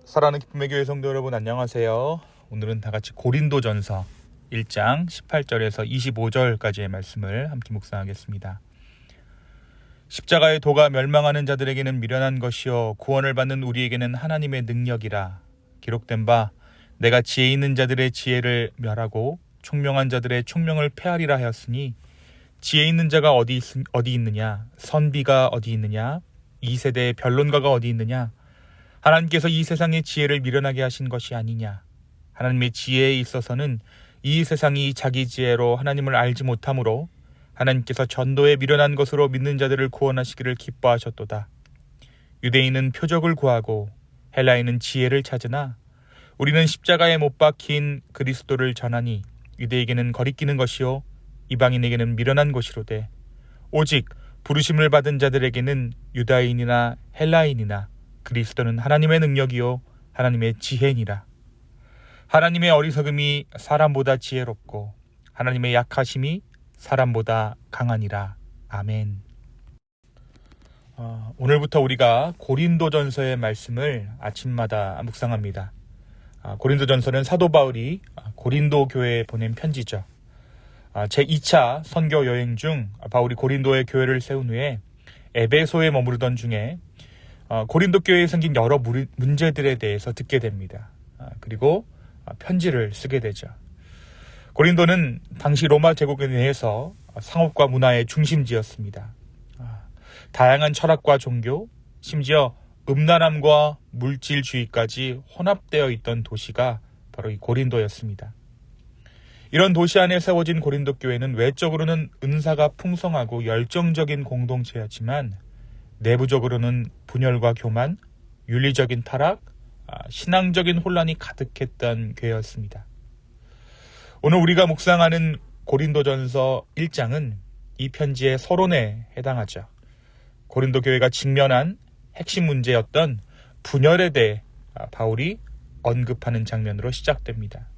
사랑하는 기쁨의 교회 성도 여러분, 안녕하세요. 오늘은 다같이 고린도전서 1장 18절에서 25절까지의 말씀을 함께 묵상하겠습니다. 십자가의 도가 멸망하는 자들에게는 미련한 것이요 구원을 받는 우리에게는 하나님의 능력이라. 기록된 바 내가 지혜 있는 자들의 지혜를 멸하고 총명한 자들의 총명을 폐하리라 하였으니, 지혜 있는 자가 어디 있느냐? 선비가 어디 있느냐? 이 세대의 변론가가 어디 있느냐? 하나님께서 이 세상의 지혜를 미련하게 하신 것이 아니냐? 하나님의 지혜에 있어서는 이 세상이 자기 지혜로 하나님을 알지 못하므로 하나님께서 전도에 미련한 것으로 믿는 자들을 구원하시기를 기뻐하셨도다. 유대인은 표적을 구하고 헬라인은 지혜를 찾으나 우리는 십자가에 못 박힌 그리스도를 전하니 유대에게는 거리끼는 것이요 이방인에게는 미련한 것이로되 오직 부르심을 받은 자들에게는 유다인이나 헬라인이나 그리스도는 하나님의 능력이요 하나님의 지혜니라. 하나님의 어리석음이 사람보다 지혜롭고 하나님의 약하심이 사람보다 강하니라. 아멘. 오늘부터 우리가 고린도전서의 말씀을 아침마다 묵상합니다. 고린도전서는 사도 바울이 고린도 교회에 보낸 편지죠. 제2차 선교 여행 중 바울이 고린도의 교회를 세운 후에 에베소에 머무르던 중에 고린도 교회에 생긴 여러 문제들에 대해서 듣게 됩니다. 그리고 편지를 쓰게 되죠. 고린도는 당시 로마 제국에 의해서 상업과 문화의 중심지였습니다. 다양한 철학과 종교, 심지어 음란함과 물질주의까지 혼합되어 있던 도시가 바로 이 고린도였습니다. 이런 도시 안에 세워진 고린도 교회는 외적으로는 은사가 풍성하고 열정적인 공동체였지만 내부적으로는 분열과 교만, 윤리적인 타락, 신앙적인 혼란이 가득했던 교회였습니다. 오늘 우리가 묵상하는 고린도전서 1장은 이 편지의 서론에 해당하죠. 고린도 교회가 직면한 핵심 문제였던 분열에 대해 바울이 언급하는 장면으로 시작됩니다.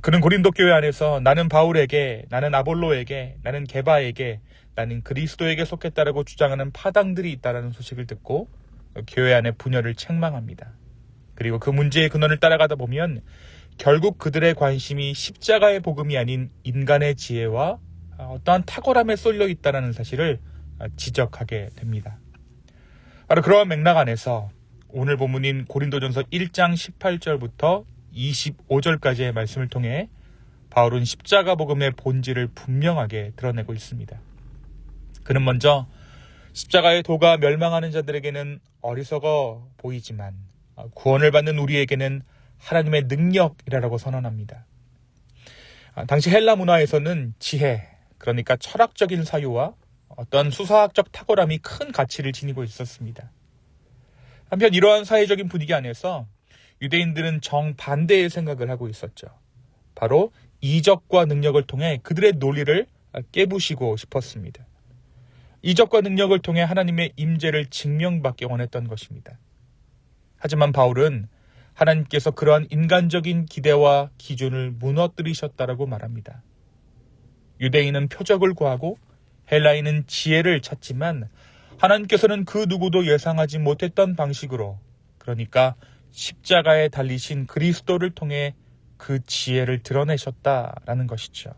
그는 고린도 교회 안에서 나는 바울에게, 나는 아볼로에게, 나는 게바에게, 나는 그리스도에게 속했다라고 주장하는 파당들이 있다는 소식을 듣고 교회 안의 분열을 책망합니다. 그리고 그 문제의 근원을 따라가다 보면 결국 그들의 관심이 십자가의 복음이 아닌 인간의 지혜와 어떠한 탁월함에 쏠려 있다는 사실을 지적하게 됩니다. 바로 그러한 맥락 안에서 오늘 본문인 고린도전서 1장 18절부터 25절까지의 말씀을 통해 바울은 십자가 복음의 본질을 분명하게 드러내고 있습니다. 그는 먼저 십자가의 도가 멸망하는 자들에게는 어리석어 보이지만 구원을 받는 우리에게는 하나님의 능력이라고 선언합니다. 당시 헬라 문화에서는 지혜, 그러니까 철학적인 사유와 어떤 수사학적 탁월함이 큰 가치를 지니고 있었습니다. 한편 이러한 사회적인 분위기 안에서 유대인들은 정반대의 생각을 하고 있었죠. 바로 이적과 능력을 통해 그들의 논리를 깨부시고 싶었습니다. 이적과 능력을 통해 하나님의 임재를 증명받기 원했던 것입니다. 하지만 바울은 하나님께서 그러한 인간적인 기대와 기준을 무너뜨리셨다라고 말합니다. 유대인은 표적을 구하고 헬라인은 지혜를 찾지만 하나님께서는 그 누구도 예상하지 못했던 방식으로, 그러니까 십자가에 달리신 그리스도를 통해 그 지혜를 드러내셨다라는 것이죠.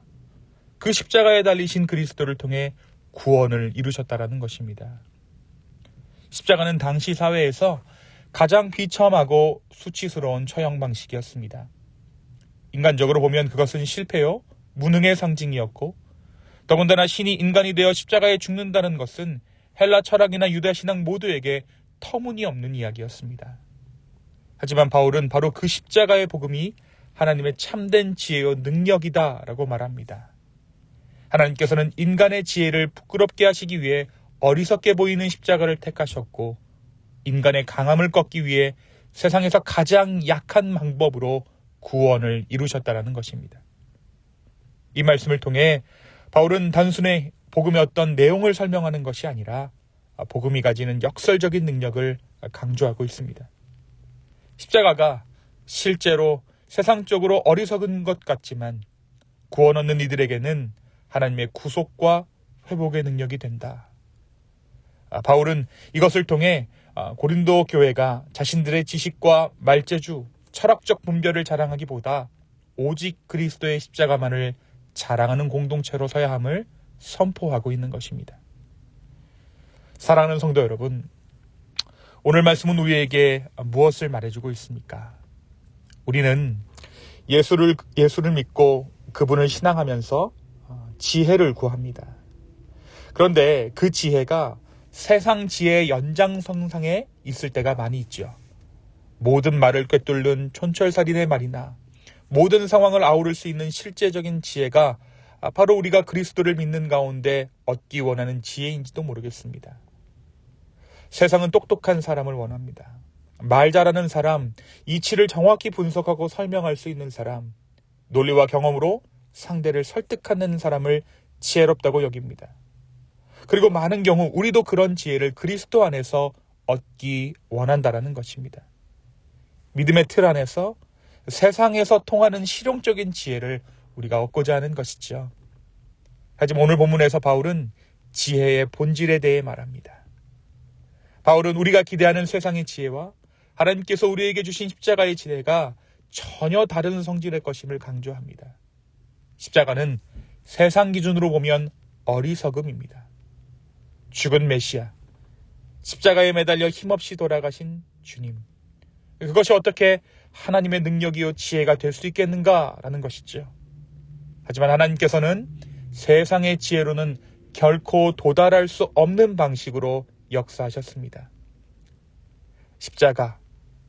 그 십자가에 달리신 그리스도를 통해 구원을 이루셨다라는 것입니다. 십자가는 당시 사회에서 가장 비참하고 수치스러운 처형 방식이었습니다. 인간적으로 보면 그것은 실패요, 무능의 상징이었고, 더군다나 신이 인간이 되어 십자가에 죽는다는 것은 헬라 철학이나 유대 신앙 모두에게 터무니없는 이야기였습니다. 하지만 바울은 바로 그 십자가의 복음이 하나님의 참된 지혜요 능력이다라고 말합니다. 하나님께서는 인간의 지혜를 부끄럽게 하시기 위해 어리석게 보이는 십자가를 택하셨고, 인간의 강함을 꺾기 위해 세상에서 가장 약한 방법으로 구원을 이루셨다는 것입니다. 이 말씀을 통해 바울은 단순히 복음의 어떤 내용을 설명하는 것이 아니라 복음이 가지는 역설적인 능력을 강조하고 있습니다. 십자가가 실제로 세상적으로 어리석은 것 같지만 구원 얻는 이들에게는 하나님의 구속과 회복의 능력이 된다. 바울은 이것을 통해 고린도 교회가 자신들의 지식과 말재주, 철학적 분별을 자랑하기보다 오직 그리스도의 십자가만을 자랑하는 공동체로 서야 함을 선포하고 있는 것입니다. 사랑하는 성도 여러분, 오늘 말씀은 우리에게 무엇을 말해주고 있습니까? 우리는 예수를 믿고 그분을 신앙하면서 지혜를 구합니다. 그런데 그 지혜가 세상 지혜의 연장선상에 있을 때가 많이 있죠. 모든 말을 꿰뚫는 촌철살인의 말이나 모든 상황을 아우를 수 있는 실제적인 지혜가 바로 우리가 그리스도를 믿는 가운데 얻기 원하는 지혜인지도 모르겠습니다. 세상은 똑똑한 사람을 원합니다. 말 잘하는 사람, 이치를 정확히 분석하고 설명할 수 있는 사람, 논리와 경험으로 상대를 설득하는 사람을 지혜롭다고 여깁니다. 그리고 많은 경우 우리도 그런 지혜를 그리스도 안에서 얻기 원한다라는 것입니다. 믿음의 틀 안에서 세상에서 통하는 실용적인 지혜를 우리가 얻고자 하는 것이죠. 하지만 오늘 본문에서 바울은 지혜의 본질에 대해 말합니다. 바울은 우리가 기대하는 세상의 지혜와 하나님께서 우리에게 주신 십자가의 지혜가 전혀 다른 성질의 것임을 강조합니다. 십자가는 세상 기준으로 보면 어리석음입니다. 죽은 메시아, 십자가에 매달려 힘없이 돌아가신 주님, 그것이 어떻게 하나님의 능력이요 지혜가 될 수 있겠는가라는 것이죠. 하지만 하나님께서는 세상의 지혜로는 결코 도달할 수 없는 방식으로 역사하셨습니다. 십자가,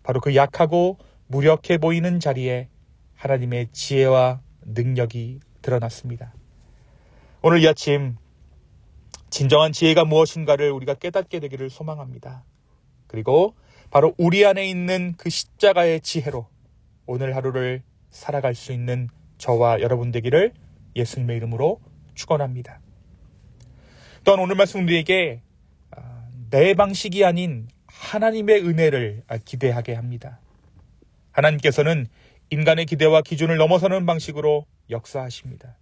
바로 그 약하고 무력해 보이는 자리에 하나님의 지혜와 능력이 드러났습니다. 오늘 이 아침 진정한 지혜가 무엇인가를 우리가 깨닫게 되기를 소망합니다. 그리고 바로 우리 안에 있는 그 십자가의 지혜로 오늘 하루를 살아갈 수 있는 저와 여러분 되기를 예수님의 이름으로 축원합니다. 또한 오늘 말씀 우리에게 내 방식이 아닌 하나님의 은혜를 기대하게 합니다. 하나님께서는 인간의 기대와 기준을 넘어서는 방식으로 역사하십니다.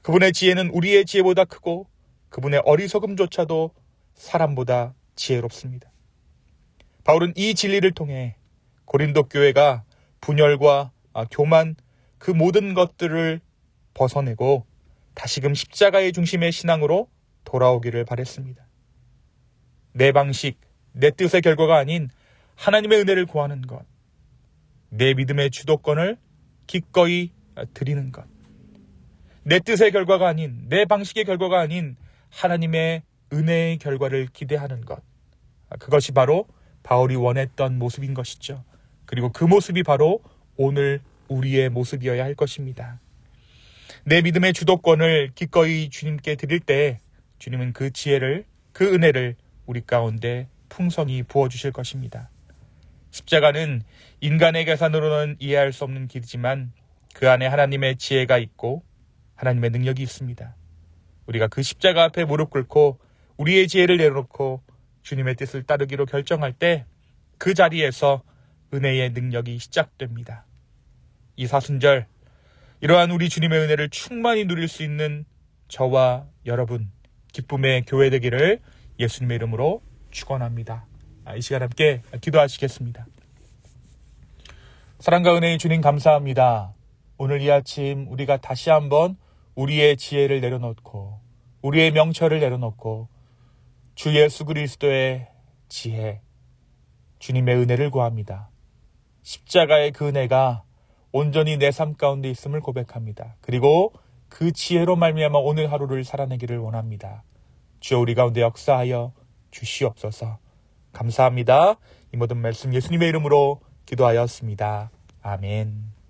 그분의 지혜는 우리의 지혜보다 크고 그분의 어리석음조차도 사람보다 지혜롭습니다. 바울은 이 진리를 통해 고린도 교회가 분열과 교만, 그 모든 것들을 벗어내고 다시금 십자가의 중심의 신앙으로 돌아오기를 바랬습니다. 내 방식, 내 뜻의 결과가 아닌 하나님의 은혜를 구하는 것, 내 믿음의 주도권을 기꺼이 드리는 것, 내 뜻의 결과가 아닌, 내 방식의 결과가 아닌 하나님의 은혜의 결과를 기대하는 것, 그것이 바로 바울이 원했던 모습인 것이죠. 그리고 그 모습이 바로 오늘 우리의 모습이어야 할 것입니다. 내 믿음의 주도권을 기꺼이 주님께 드릴 때 주님은 그 지혜를, 그 은혜를 우리 가운데 풍성히 부어주실 것입니다. 십자가는 인간의 계산으로는 이해할 수 없는 길이지만 그 안에 하나님의 지혜가 있고 하나님의 능력이 있습니다. 우리가 그 십자가 앞에 무릎 꿇고 우리의 지혜를 내려놓고 주님의 뜻을 따르기로 결정할 때 그 자리에서 은혜의 능력이 시작됩니다. 이 사순절, 이러한 우리 주님의 은혜를 충만히 누릴 수 있는 저와 여러분, 기쁨의 교회 되기를 예수님의 이름으로 축원합니다. 이 시간 함께 기도하시겠습니다. 사랑과 은혜의 주님 감사합니다. 오늘 이 아침 우리가 다시 한번 우리의 지혜를 내려놓고 우리의 명철을 내려놓고 주 예수 그리스도의 지혜, 주님의 은혜를 구합니다. 십자가의 그 은혜가 온전히 내 삶 가운데 있음을 고백합니다. 그리고 그 지혜로 말미암아 오늘 하루를 살아내기를 원합니다. 주여 우리 가운데 역사하여 주시옵소서. 감사합니다. 이 모든 말씀 예수님의 이름으로 기도하였습니다. 아멘.